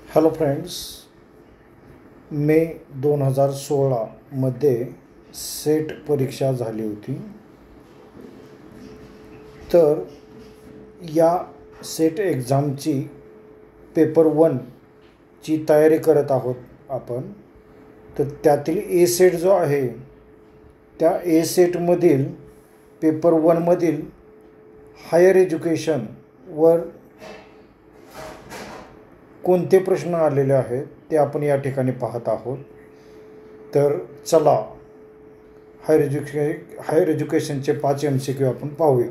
Hello friends, मे 2016मध्ये set परीक्षा झाली होती. तर या सेट एक्झामची पेपर 1ची तयारी करत आहोत आपण. तर त्यातील ए सेट जो आहे त्या ए सेटमधील पेपर 1मधील हायर एज्युकेशनवर कोणते प्रश्न आलेले आहेत ते आपण या ठिकाणी पाहत आहोत. तर चला हायर एज्युकेशनचे 5 MCQ आपण पाहूया.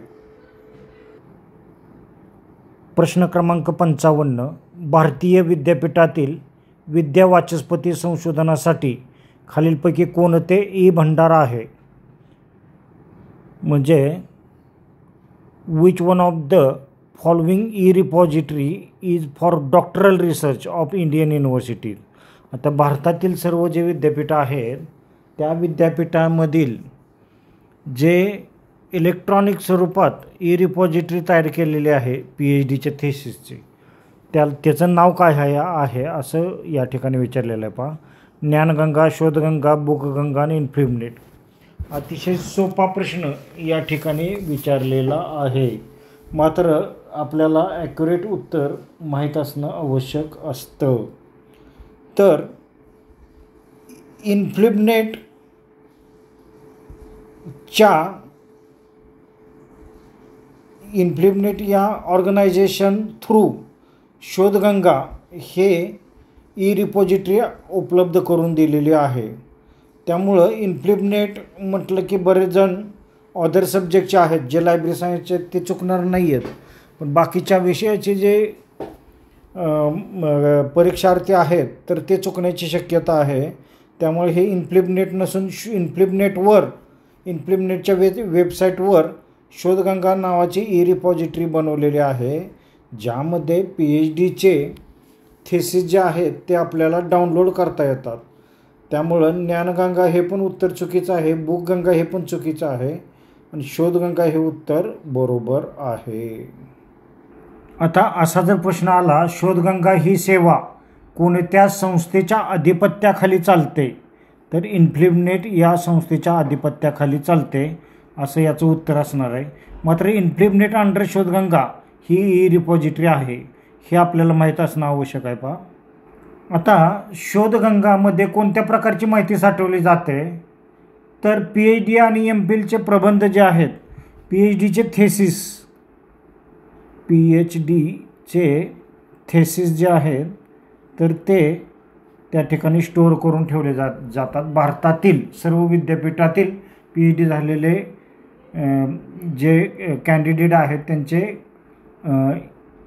प्रश्न क्रमांक 55. भारतीय विद्यापीठातील विद्या वाचस्पती संशोधनासाठी खालीलपैकी कोणते ई भंडार आहे? म्हणजे which one of the following E repository is for doctoral research of Indian universities. आता भारतातील सर्व जे विद्यापीठं आहेत त्या विद्यापीठामधील जे इलेक्ट्रॉनिक स्वरूपात ई रिपॉझिटरी तयार केलेली आहे PhDच्या थेसिसची, त्याचं नाव काय आहे असं या ठिकाणी विचारलेलं आहे. पहा, ज्ञानगंगा, शोधगंगा, बुकगंगा आणि इन्फिबनेट. अतिशय सोपा प्रश्न या ठिकाणी विचारलेला आहे, मात्र आपल्याला ॲक्युरेट उत्तर माहीत असणं आवश्यक असतं. तर इन्फ्लिबनेट या ऑर्गनायझेशन थ्रू शोधगंगा हे ई रिपॉझिटरी उपलब्ध करून दिलेली आहे. त्यामुळं इन्फ्लिबनेट म्हटलं की बरेच जण अदर सब्जेक्टचे आहेत जे लायब्ररी सायन्सचे ते चुकणार नाही आहेत, पण बाकीच्या विषयाचे जे परीक्षार्थी आहेत तर ते चुकण्याची शक्यता आहे. त्यामुळे हे इन्फ्लिबनेट नसून इन्फ्लिबनेटच्या वेबसाईटवर शोधगंगा नावाची ई रिपॉझिटरी बनवलेली आहे, ज्यामध्ये PhDचे थेसिस जे आहेत ते आपल्याला डाउनलोड करता येतात. त्यामुळं ज्ञानगंगा हे पण उत्तर चुकीचं आहे, बुकगंगा हे पण चुकीचं आहे आणि शोधगंगा हे उत्तर बरोबर आहे. आता असा जर प्रश्न आला, शोधगंगा ही सेवा कोणत्या संस्थेच्या अधिपत्याखाली चालते? तर इन्फ्लिबनेट या संस्थेच्या अधिपत्याखाली चालते असं याचं उत्तर असणार आहे. मात्र इन्फ्लिबनेट अंडर शोधगंगा ही ई रिपॉझिटरी आहे हे आपल्याला माहीत असणं आवश्यक आहे. पहा, आता शोधगंगामध्ये कोणत्या प्रकारची माहिती साठवली जाते? तर PhD आणि MPhilचे प्रबंध जे आहेत, PhDचे थेसिस जे आहेत तर ते त्या ठिकाणी स्टोअर करून ठेवले जातात. भारतातील सर्व विद्यापीठातील PhD झालेले जे कॅन्डिडेट आहेत त्यांचे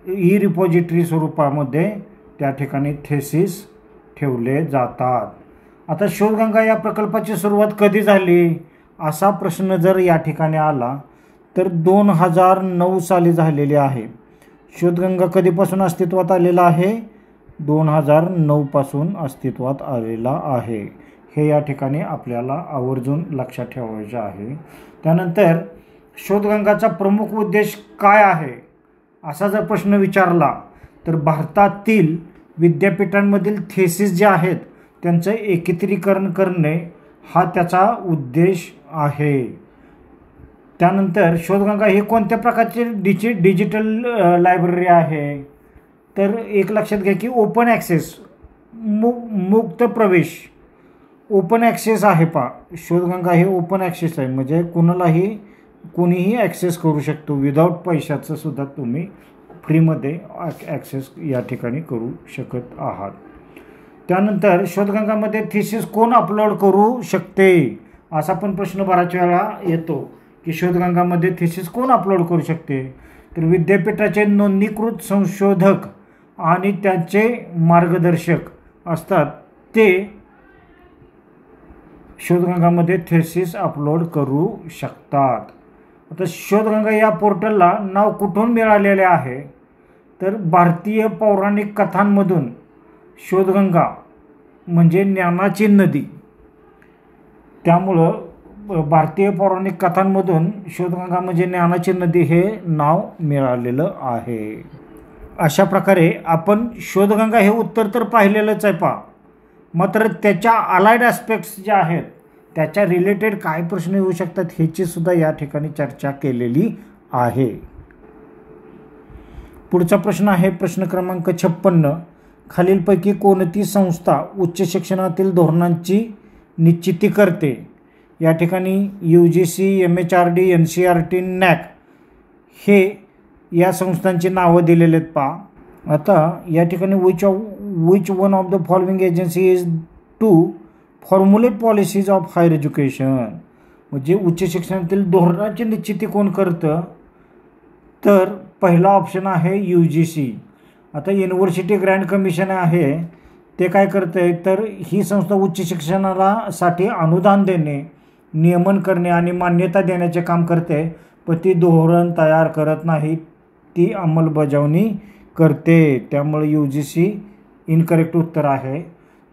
ई रिपॉझिटरी स्वरूपामध्ये त्या ठिकाणी थेसिस ठेवले जातात. आता शोधगंगा या प्रकल्पाची सुरुवात कधी झाली असा प्रश्न जर या ठिकाणी आला तर 2009 साली झालेली आहे. शोधगंगा कधीपासून अस्तित्वात आलेला आहे? 2009 पासून अस्तित्वात आलेला आहे. हे या ठिकाणी आपल्याला आवर्जून लक्षात ठेवायचे आहे. त्यानंतर शोधगंगाचा प्रमुख उद्देश काय आहे असा जर प्रश्न विचारला तर भारतातील विद्यापीठांमधील थेसिस जे आहेत त्यांचं एकत्रीकरण करणे हा त्याचा उद्देश आहे. त्यानंतर शोधगंगा ही कोणत्या प्रकारची डिजिटल लायब्ररी आहे? तर एक लक्षात घ्या की ओपन ॲक्सेस, मुक्त प्रवेश, ओपन ॲक्सेस आहे. पहा, शोधगंगा हे ओपन ॲक्सेस आहे, म्हणजे कोणीही ॲक्सेस करू शकतो. विदाऊट पैशाचं सुद्धा तुम्ही फ्रीमध्ये ॲक्सेस या ठिकाणी करू शकत आहात. त्यानंतर शोधगंगामध्ये थेसिस कोण अपलोड करू शकते असा पण प्रश्न बऱ्याच वेळा येतो की शोधगंगामध्ये थेसिस कोण अपलोड करू शकते? तर विद्यापीठाचे नोंदणीकृत संशोधक आणि त्यांचे मार्गदर्शक असतात, ते शोधगंगामध्ये थेसिस अपलोड करू शकतात. आता शोधगंगा या पोर्टलला नाव कुठून मिळालेले आहे? तर भारतीय पौराणिक कथांमधून शोधगंगा म्हणजे ज्ञानाची नदी, त्यामुळं भारतीय पौराणिक कथांमधून शोधगंगा म्हणजे ज्ञानाची नदी हे नाव मिळालेलं आहे. अशा प्रकारे आपण शोधगंगा हे उत्तर तर पाहिलेलंच आहे पहा, मात्र त्याच्या अलाइड ॲस्पेक्ट्स ज्या आहेत त्याच्या रिलेटेड काय प्रश्न येऊ शकतात ह्याची सुद्धा या ठिकाणी चर्चा केलेली आहे. पुढचा प्रश्न आहे प्रश्न क्रमांक 56. खालीलपैकी कोणती संस्था उच्च शिक्षणातील धोरणांची निश्चिती करते? या ठिकाणी UGC, MHRD, NCERT, NAAC हे या संस्थांची नावं दिलेले आहेत पहा. आता या ठिकाणी which one of the following agency is to formulate policies of higher education, म्हणजे उच्च शिक्षणातील धोरणाची निश्चिती कोण करतं? तर पहिला ऑप्शन आहे UGC. आता युनिव्हर्सिटी ग्रँट कमिशन आहे ते काय करतं आहे, तर ही संस्था उच्च शिक्षणासाठी अनुदान देणे, नियमन करणे आणि मान्यता देण्याचे काम करते, पण ती धोरण तयार करत नाही, ती अंमलबजावणी करते. त्यामुळे UGC इनकरेक्ट उत्तर आहे.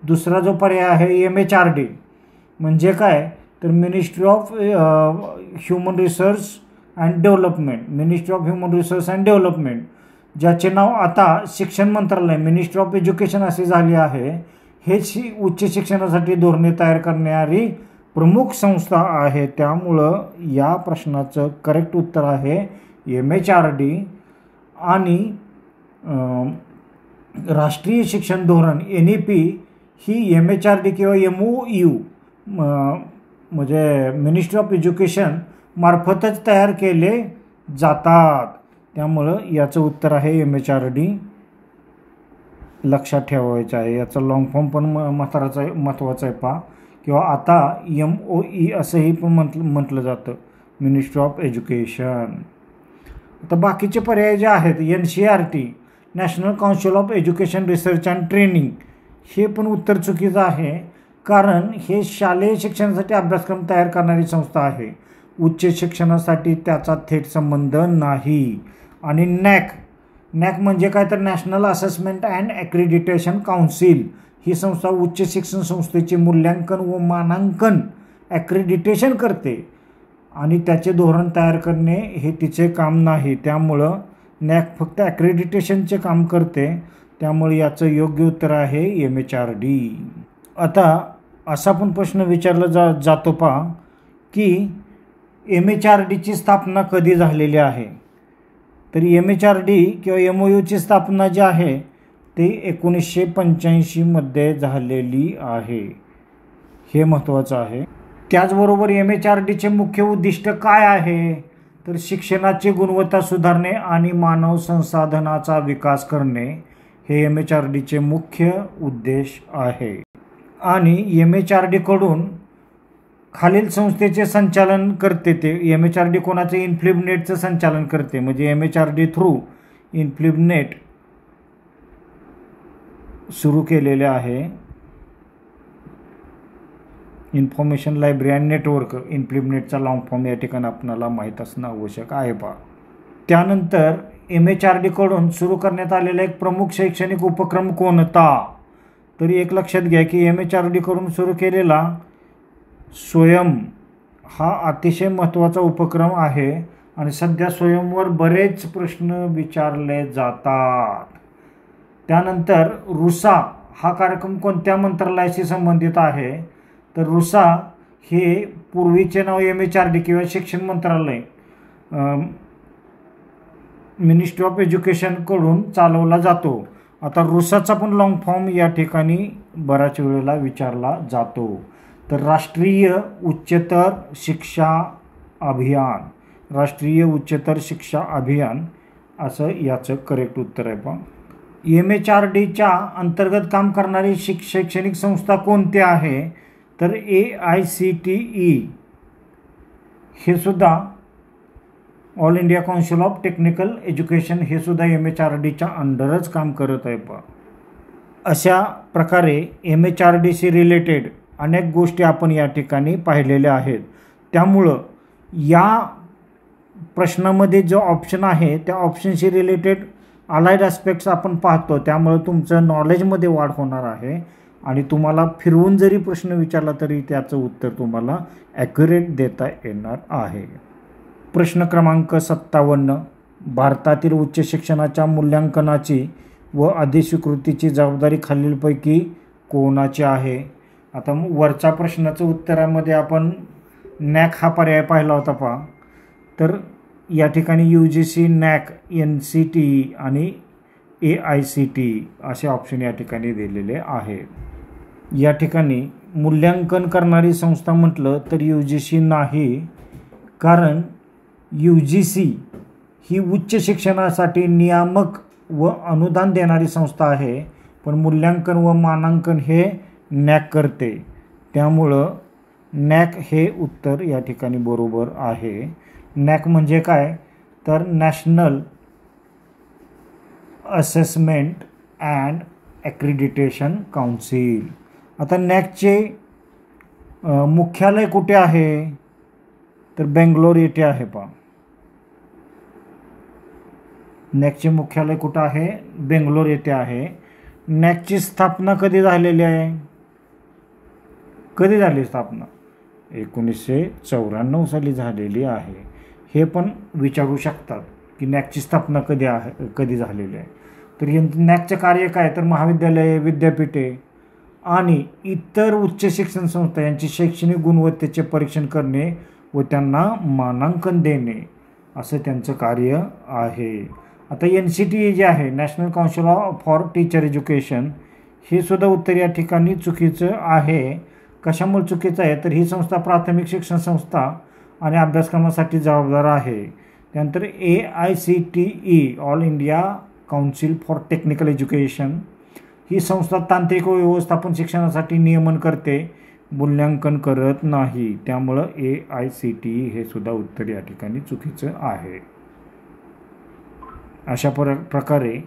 दुसरा जो पर्याय आहे MHRD, म्हणजे काय, तर ministry of human resource and development, ministry of human resource and development, ज्याचे नाव आता शिक्षण मंत्रालय मिनिस्ट्री ऑफ एज्युकेशन असे झाले आहे. हे उच्च शिक्षणासाठी धोरणे तयार करणारी प्रमुख संस्था आहे. त्यामुळं या प्रश्नाचं करेक्ट उत्तर आहे MHRD. आणि राष्ट्रीय शिक्षण धोरण NEP ही MHRD किंवा MOU म्हणजे मिनिस्ट्री ऑफ एज्युकेशन मार्फतच तयार केले जातात. त्यामुळं याचं उत्तर आहे MHRD. लक्षात ठेवायचं आहे. याचा लॉंग फॉर्म पण महत्त्वाचा आहे पहा, किंवा आता MOE असंही पण म्हटलं जातं, मिनिस्ट्री ऑफ एज्युकेशन. आता बाकीचे पर्याय जे आहेत NCERT, national council of education research and training, हे पण उत्तर चुकीचं आहे, कारण हे शालेय शिक्षणासाठी अभ्यासक्रम तयार करणारी संस्था आहे, उच्च शिक्षणासाठी त्याचा थेट संबंध नाही. आणि NAAC म्हणजे काय, तर नॅशनल असेसमेंट अँड ॲक्रिडिटेशन काउन्सिल, ही संस्था उच्च शिक्षण संस्थेचे मूल्यांकन व मानांकन ॲक्रिडिटेशन करते आणि त्याचे धोरण तयार करणे हे तिचे काम नाही. त्यामुळं NAAC फक्त ॲक्रेडिटेशनचे काम करते. त्यामुळे याचं योग्य उत्तर आहे MHRD. आता असा पण प्रश्न विचारला जातो पहा की MHRDची स्थापना कधी झालेली आहे? तर MHRD किंवा MOUची स्थापना जी आहे ते 1985 मध्ये झालेली आहे. हे महत्त्वाचं आहे. त्याचबरोबर MHRDचे मुख्य उद्दिष्ट काय आहे? तर शिक्षणाची गुणवत्ता सुधारणे आणि मानव संसाधनाचा विकास करणे हे MHRDचे मुख्य उद्देश आहे. आणि MHRDकडून खालील संस्थेचे संचालन करते ते MHRD कोणाचे इन्फ्लिबनेटचं संचालन करते, म्हणजे MHRD थ्रू इन्फ्लिबनेट सुरू केलेले आहे. इन्फॉर्मेशन लायब्ररी अँड नेटवर्क, इन्फ्लिबनेटचा लॉंग फॉर्म या ठिकाणी आपल्याला माहीत असणं आवश्यक आहे पहा. त्यानंतर MHRDकडून सुरू करण्यात आलेला एक प्रमुख शैक्षणिक उपक्रम कोणता? तरी एक लक्षात घ्या की MHRDकडून सुरू केलेला स्वयं हा अतिशय महत्त्वाचा उपक्रम आहे आणि सध्या स्वयंवर बरेच प्रश्न विचारले जातात. त्यानंतर रुसा हा कार्यक्रम कोणत्या मंत्रालयाशी संबंधित आहे? तर रुसा हे पूर्वीचे नाव MHRD किंवा शिक्षण मंत्रालय मिनिस्ट्री ऑफ एज्युकेशनकडून चालवला जातो. आता रुसाचा पण लॉंग फॉर्म या ठिकाणी बऱ्याच वेळेला विचारला जातो. तर राष्ट्रीय उच्चतर शिक्षा अभियान, राष्ट्रीय उच्चतर शिक्षा अभियान असं याचं करेक्ट उत्तर आहे पहा. MHRDच्या अंतर्गत काम करणारी शैक्षणिक संस्था कोणती आहे? तर AICTE हे सुद्धा all India council of technical education हे सुद्धा MHRDच्या अंडरच काम करत आहे पहा. अशा प्रकारे MHRDशी रिलेटेड अनेक गोष्टी आपण या ठिकाणी पाहिलेल्या आहेत. त्यामुळं या प्रश्नामध्ये जो ऑप्शन आहे त्या ऑप्शनशी रिलेटेड अलाइड ॲस्पेक्ट्स आपण पाहतो. त्यामुळं तुमचं नॉलेजमध्ये वाढ होणार आहे आणि तुम्हाला फिरवून जरी प्रश्न विचारला तरी त्याचं उत्तर तुम्हाला ॲक्युरेट देता येणार आहे. प्रश्न क्रमांक 57. भारतातील उच्च शिक्षणाच्या मूल्यांकनाची व अधिस्वीकृतीची जबाबदारी खालीलपैकी कोणाची आहे? आता वरच्या प्रश्नाचं उत्तरामध्ये आपण नॅक हा पर्याय पाहिला होता पहा. तर या ठिकाणी UGC, नॅक, NCTE आणि AICTE असे ऑप्शन या ठिकाणी दिलेले आहेत. या ठिकाणी मूल्यांकन करणारी संस्था म्हटलं तर UGC नाही, कारण UGC ही उच्च शिक्षणासाठी नियामक व अनुदान देणारी संस्था आहे, पण मूल्यांकन व मानांकन हे नॅक करते. त्यामुळं नॅक हे उत्तर या ठिकाणी बरोबर आहे. नॅक म्हणजे काय तर नॅशनल असेसमेंट अँड ॲक्रिडिटेशन काउन्सिल. आता नॅकचे मुख्यालय कुठे आहे तर बेंगलोर येथे आहे पहा. नॅकचे मुख्यालय कुठं आहे? बेंगलोर येथे आहे. नॅकची स्थापना कधी झालेली आहे? कधी झाली स्थापना? 1994 साली झालेली आहे. हे पण विचारू शकतात की नॅकची स्थापना कधी झालेली आहे. तर नॅकचे कार्य काय तर महाविद्यालये, विद्यापीठे आणि इतर उच्च शिक्षण संस्था यांची शैक्षणिक गुणवत्तेचे परीक्षण करणे व त्यांना मानांकन देणे असं त्यांचं कार्य आहे. आता NCTE जे आहे, national council for teacher education, हे सुद्धा उत्तर या ठिकाणी चुकीचं आहे. कशामुळे चुकीचं आहे तर ही संस्था प्राथमिक शिक्षण संस्था आणि अभ्यासक्रमासाठी जबाबदार आहे. त्यानंतर AICTE, All India Council for Technical Education, ही संस्था तांत्रिक व व्यवस्थापन शिक्षणासाठी नियमन करते, मूल्यांकन करत नाही. त्यामुळं AICTE हे सुद्धा उत्तर या ठिकाणी चुकीचं आहे. अशा प्रकारे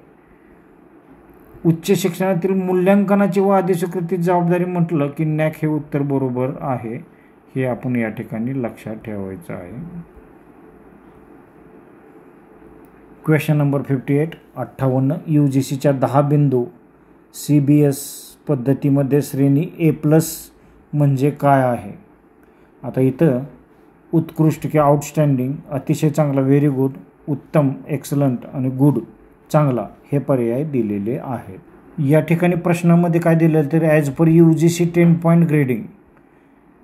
उच्च शिक्षणातील मूल्यांकनाची व अधिस्वीकृतीची जबाबदारी म्हटलं की नॅक हे उत्तर बरोबर आहे. हे आपण या ठिकाणी लक्षात ठेवायचं आहे. Question number 58. UGCच्या 10 बिंदू CBS पद्धतीमध्ये श्रेणी A+ म्हणजे काय आहे? आता इथं उत्कृष्ट किंवा आउटस्टँडिंग, अतिशय चांगला व्हेरी गुड, उत्तम एक्सलंट आणि गुड चांगला हे पर्याय दिलेले आहेत. या ठिकाणी प्रश्नामध्ये काय दिलेलं तर as per UGC 10 point grading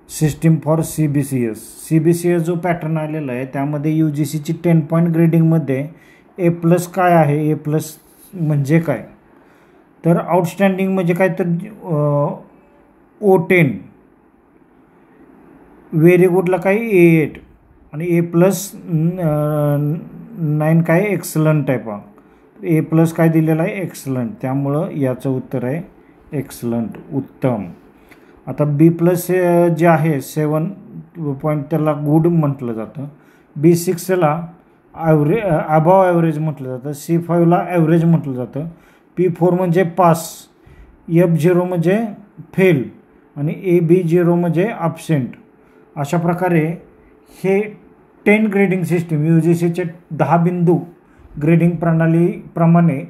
system for CBCS जो पॅटर्न आलेला आहे त्यामध्ये UGCची 10 पॉईंट ग्रेडिंगमध्ये A+ काय आहे? A+ म्हणजे काय तर आउटस्टँडिंग म्हणजे काय तर O10, व्हेरी गुडला काय A8 आणि A+9 काय एक्सलंट आहे पहा. A+ काय दिलेलं आहे? एक्सलंट. त्यामुळं याचं उत्तर आहे एक्सलंट, उत्तम. आता B+ जे आहे 7 पॉईंट त्याला गुड म्हटलं जातं. B6ला अबव ॲव्हरेज म्हटलं जातं. C5ला ॲव्हरेज म्हटलं जातं. P4 म्हणजे पास, F0 म्हणजे फेल आणि AB0 म्हणजे ॲब्सेंट. अशा प्रकारे हे 10 ग्रेडिंग सिस्टीम UGCचे 10 बिंदू ग्रेडिंग प्रणालीप्रमाणे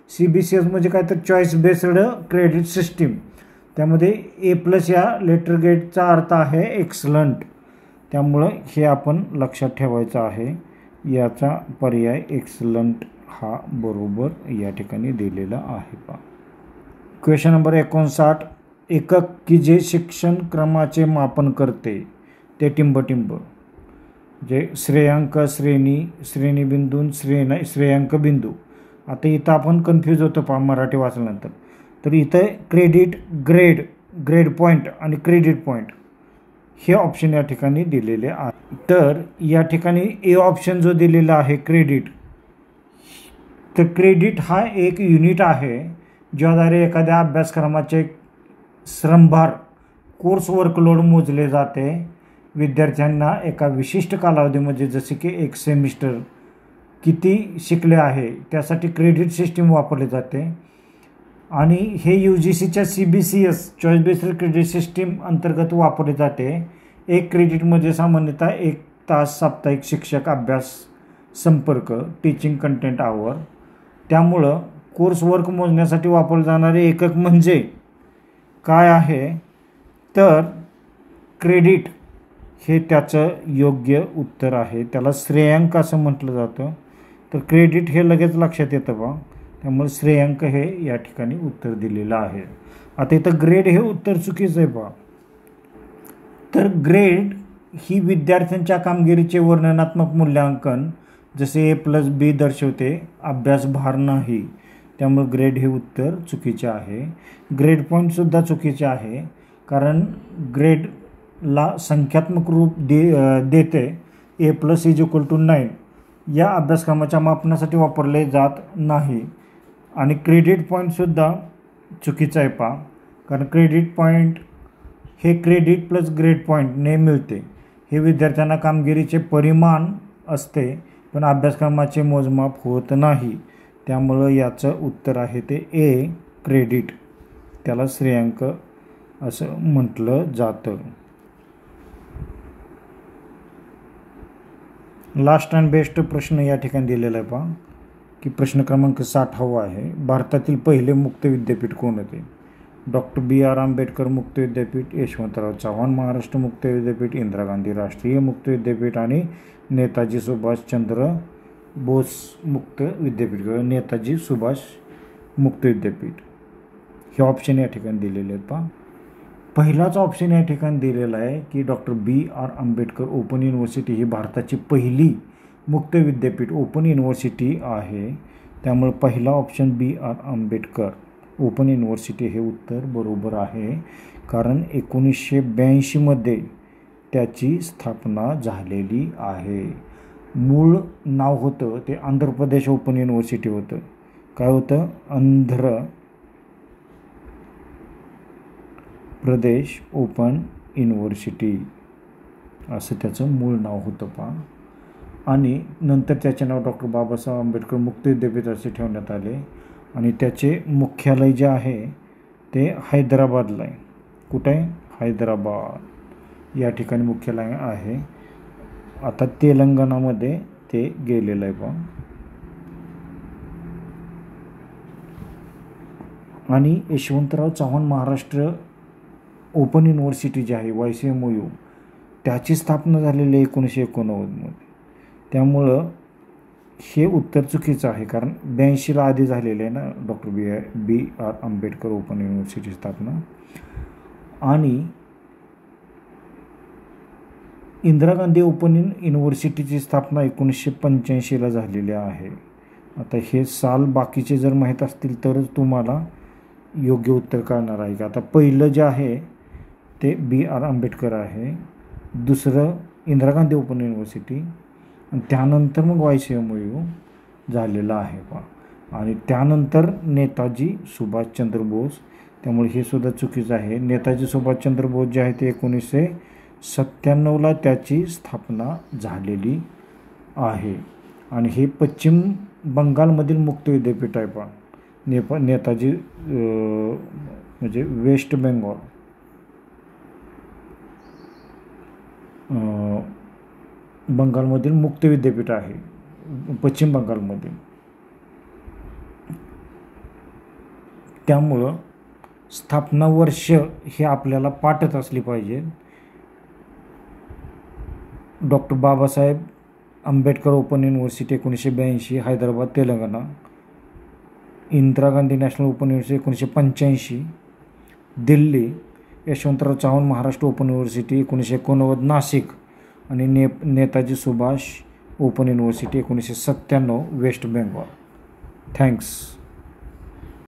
CBCS म्हणजे काय तर चॉईस बेस्ड क्रेडिट सिस्टीम. त्यामध्ये A+ या लेटर ग्रेडचा अर्थ आहे एक्सलंट. त्यामुळं हे आपण लक्षात ठेवायचं आहे. याचा पर्याय एक्सलंट हा बरोबर या ठिकाणी दिलेला आहे पहा. Question number 59. एकक की जे शिक्षण क्रमाचे मापन करते ते टिंबटिंब, जे श्रेयांक, श्रेणी बिंदू, श्रेयांक बिंदू. आता इथं आपण कन्फ्यूज होतो पहा मराठी वाचल्यानंतर. तर इथं क्रेडिट, ग्रेड पॉईंट आणि क्रेडिट पॉईंट हे ऑप्शन या ठिकाणी दिलेले आहे. तर या ठिकाणी A ऑप्शन जो दिलेला आहे क्रेडिट, तर क्रेडिट हा एक युनिट आहे ज्याद्वारे एखाद्या अभ्यासक्रमाचे श्रमभार, कोर्स वर्कलोड मोजले जाते. विद्यार्थ्यांना एका विशिष्ट कालावधीमध्ये जसे की एक सेमिस्टर किती शिकले आहे त्यासाठी क्रेडिट सिस्टीम वापरली जाते. आणि हे UGCच्या CBCS choice based credit system अंतर्गत वापरले जाते. एक क्रेडिटमध्ये सामान्यतः 1 तास साप्ताहिक शिक्षक अभ्यास संपर्क, टीचिंग कंटेंट आवर. त्यामुळं कोर्स वर्क मोजण्यासाठी वापरले जाणारे एकक म्हणजे काय आहे तर क्रेडिट हे त्याचं योग्य उत्तर आहे. त्याला श्रेयांक असं म्हटलं जातं. तर क्रेडिट हे लगेच लक्षात येतं बा, त्यामुळे श्रेयांक हे या ठिकाणी उत्तर दिलेलं आहे. आता इथं ग्रेड हे उत्तर चुकीचं आहे बा. तर ग्रेड ही विद्यार्थ्यांच्या कामगिरीचे वर्णनात्मक मूल्यांकन जसे A+B दर्शवते, अभ्यास भार नाही, त्यामुळे ग्रेड हे उत्तर चुकीचे आहे. ग्रेड पॉईंटसुद्धा चुकीचे आहे, कारण ग्रेडला संख्यात्मक रूप देते. A+=9 या अभ्यासक्रमाच्या मापनासाठी वापरले जात नाही. आणि क्रेडिट पॉईंटसुद्धा चुकीचं आहे पा, कारण क्रेडिट पॉईंट हे क्रेडिट प्लस ग्रेड पॉईंटने मिळते. हे विद्यार्थ्यांना कामगिरीचे परिमाण असते, पण अभ्यासक्रमाचे मोजमाप होत नाही. त्यामुळं याचं उत्तर आहे ते ए, क्रेडिट. त्याला श्रेयांक असं म्हटलं जातं. लास्ट अँड बेस्ट प्रश्न या ठिकाणी दिलेला आहे पहा, की प्रश्न क्रमांक 60 आहे. भारतातील पहिले मुक्त विद्यापीठ कोण होते? Doctor B.R. आंबेडकर मुक्त विद्यापीठ, यशवंतराव चव्हाण महाराष्ट्र मुक्त विद्यापीठ, इंदिरा गांधी राष्ट्रीय मुक्त विद्यापीठ आणि नेताजी सुभाषचंद्र बोस मुक्त विद्यापीठ किंवा नेताजी सुभाष मुक्त विद्यापीठ. हे ऑप्शन या ठिकाणी दिलेले आहेत पहा. पहिलाच ऑप्शन या ठिकाणी दिलेला आहे की doctor B.R. Ambedkar open university ही भारताची पहिली मुक्त विद्यापीठ ओपन युनिव्हर्सिटी आहे. त्यामुळे पहिला option B.R. Ambedkar open university हे उत्तर बरोबर आहे, कारण 1982 त्याची स्थापना झालेली आहे. मूळ नाव होतं ते आंध्र प्रदेश ओपन युनिव्हर्सिटी होतं. काय होतं? आंध्र प्रदेश ओपन युनिव्हर्सिटी असं त्याचं मूळ नाव होतं पहा. आणि नंतर त्याचे नाव डॉक्टर बाबासाहेब आंबेडकर मुक्त विद्यापीठ असे ठेवण्यात आले. आणि त्याचे मुख्यालय जे आहे ते हैदराबादला आहे. कुठे आहे? हैदराबाद या ठिकाणी मुख्यालय आहे. आता तेलंगणामध्ये ते गेलेलं आहे पहा. आणि यशवंतराव चव्हाण महाराष्ट्र ओपन युनिव्हर्सिटी जी आहे YCMOU त्याची स्थापना झालेली 1989मध्ये. त्यामुळं हे उत्तर चुकीचं आहे, कारण 82ला आधी झालेलं आहे ना doctor B.R. Ambedkar open university स्थापना. आणि इंदिरा गांधी ओपन युनिव्हर्सिटीची स्थापना 1985ला झालेली आहे. आता हे साल बाकीचे जर माहीत असतील तरच तुम्हाला योग्य उत्तर कळणार आहे. का आता पहिलं जे आहे ते B.R. आंबेडकर आहे, दुसरं इंदिरा गांधी ओपन युनिव्हर्सिटी, आणि त्यानंतर मग YCMOU झालेलं आहे पहा. आणि त्यानंतर नेताजी सुभाषचंद्र बोस. त्यामुळे हे सुद्धा चुकीचं आहे. नेताजी सुभाषचंद्र बोस जे आहे ते 1997ला त्याची स्थापना झालेली आहे. आणि हे पश्चिम बंगालमधील मुक्त विद्यापीठ आहे पहा. नेताजी म्हणजे वेस्ट बेंगॉल बंगालमधील मुक्त विद्यापीठ आहे, पश्चिम बंगालमधील. त्यामुळं स्थापना वर्ष हे आपल्याला पाठच असली पाहिजे. Doctor Babasaheb Ambedkar open university 1982 Hyderabad Telangana. Indira Gandhi national open university 1985 Delhi. Yashwantrao Chavan Maharashtra open university 1989 Nashik. आणि Netaji Subhash open university 1997 West Bengal. Thanks.